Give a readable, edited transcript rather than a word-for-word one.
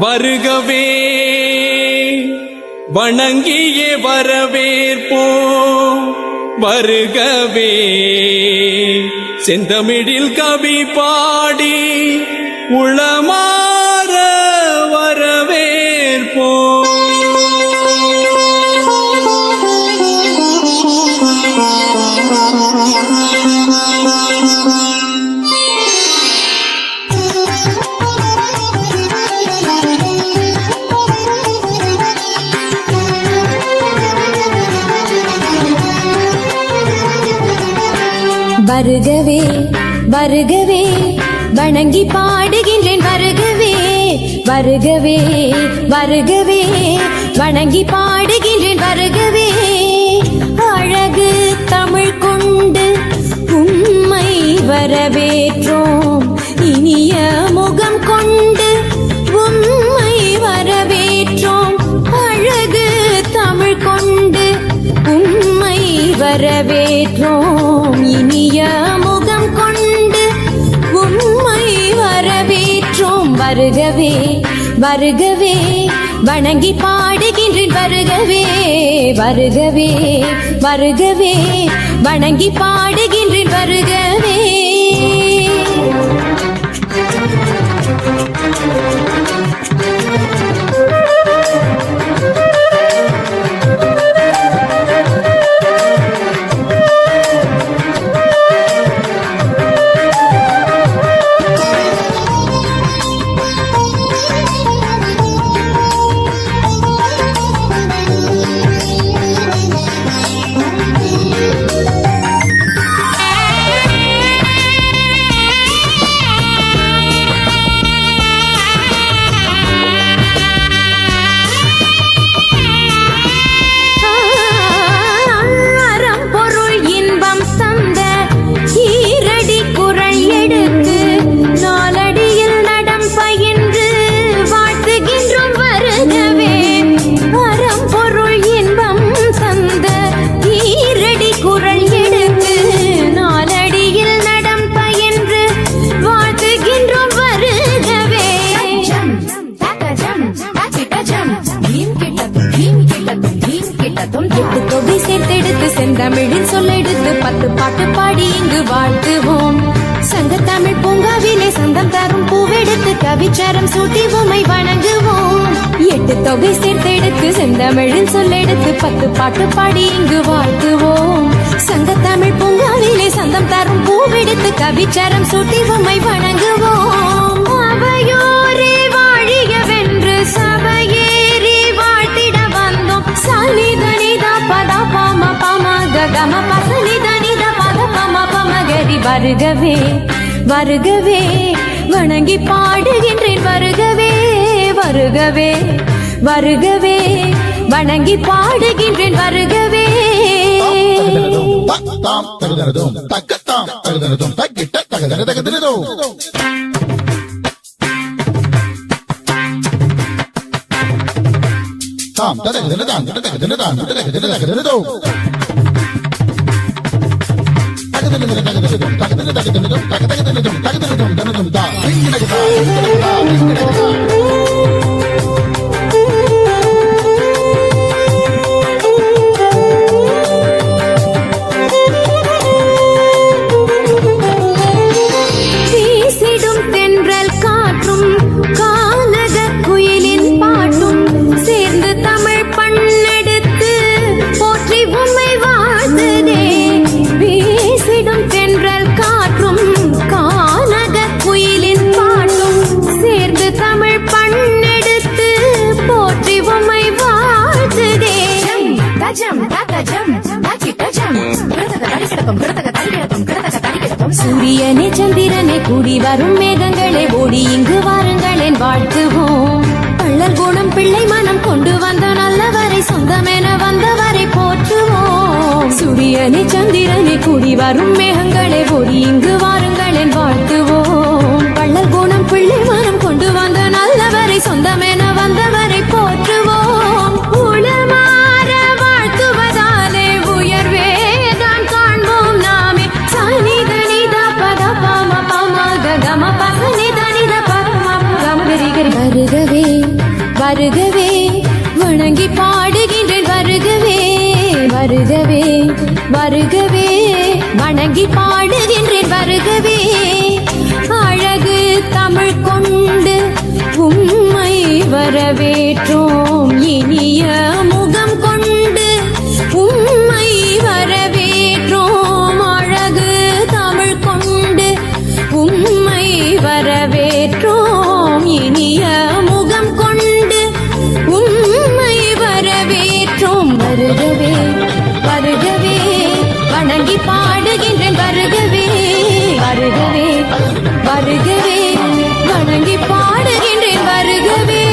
வருகவே வணங்கியே வரவேற்போம். வருகவே செந்தமிழில் கவி பாடி உளமாற வரவேற்போம். வருகவே வருகவே வணங்கி பாடுகின்றேன். வருகவே வருகவே வருகவே வணங்கி பாடுகின்றேன். வருகவே அழகு தமிழ் கொண்டு உம்மை வரவேற்றோம். இனிய முகம் கொண்டு உம்மை வரவேற்றோம். அழகு தமிழ் கொண்டு உம்மை வரவேற்றோம். இனிய முகம் கொண்டு உம்மை வரவேற்றோம். வருகவே வருகவே வணங்கி பாடுகின்றேன். வருகவே வருகவே வருகவே வணங்கி பாடுகின்றேன். வருகவே செந்தமிழின் சொல்லெடுத்து 10 பாட்டு பாடி இங்கு வாழ்த்துவோம். சங்கத்தமிழ் பூங்காவிலே சந்தம் தரும் பூவெடுத்து கவிச்சாரம் சூட்டி உம்மை வணங்குவோம். 8 தொகை சேர்த்தெடுத்து செந்தமிழின் சொல்லெடுத்து 10 பாட்டு பாடி இங்கு வாழ்த்துவோம். சங்கத்தமிழ் பூங்காவிலே சந்தம் தரும் பூவெடுத்து கவிச்சாரம் சூட்டி உம்மை வணங்குவோம். அவையோரே வாழியவென்று சபையேறி வாழ்த்திட வந்தோம். சனிதனிதா பதா பாம கம பசனி தனித பத பம பமகரி. வருகவே வருகவே வணங்கி பாடுகின்றேன். வருகவே வருகவே வருகவே வணங்கி பாடுகின்றேன். வருகவே வீசிடும் தென்றல் காற்றும் கானக குயிலின் பாட்டும் சேர்ந்து தமிழ் பண்ணெடுத்து போற்றி உம்மை வாழ்த்துதே. வீசிடும் தென்றல் காற்றும் கானக குயிலின் பாட்டும் சேர்ந்து தமிழ் பண்ணெடுத்து போற்றி உம்மை வாழ்த்துதே. சூரியனே சந்திரனே கூடி வரும் மேகங்களே ஓடி இங்கு வாருங்களேன் வாழ்த்துவோம். பள்ளல் குணம் பிள்ளை மனம் கொண்டு வந்த நல்லவரை சொந்தமென வந்தவரை போற்றுவோம். சூரியனே சந்திரனே கூடி வரும் மேகங்களே ஓடி இங்கு வாருங்களேன் வாழ்த்துவோம். பள்ளல் குணம் பிள்ளை மனம் கொண்டு வந்த நல்லவரை சொந்தமென வந்தவரை போற்றுவோம். உளமாற வாழ்த்துவதாலே உயர்வே தான் காண்போம் நாமே. சனிதனித பத பம பம கம பசனிதனித பரம கம கரி கரி வருகவே வருகவே வணங்கி பாடுகின்றேன் வருகவே வருகவே வருகவே வணங்கி பாடுகின்றேன் வருகவே அழகு தமிழ் கொண்டு உம்மை வரவேற்றோம் இனிய முகம் கொண்டு உம்மை வரவேற்றோம் அழகு தமிழ் கொண்டு உம்மை வரவேற்றோம் இனிய முகம் கொண்டு உம்மை வரவேற்றோம் வருகவே வருகவே வணங்கி பாடுகின்றேன் வருகவே வருகவே வருகவே வணங்கி பாடுகின்றேன் வருகவே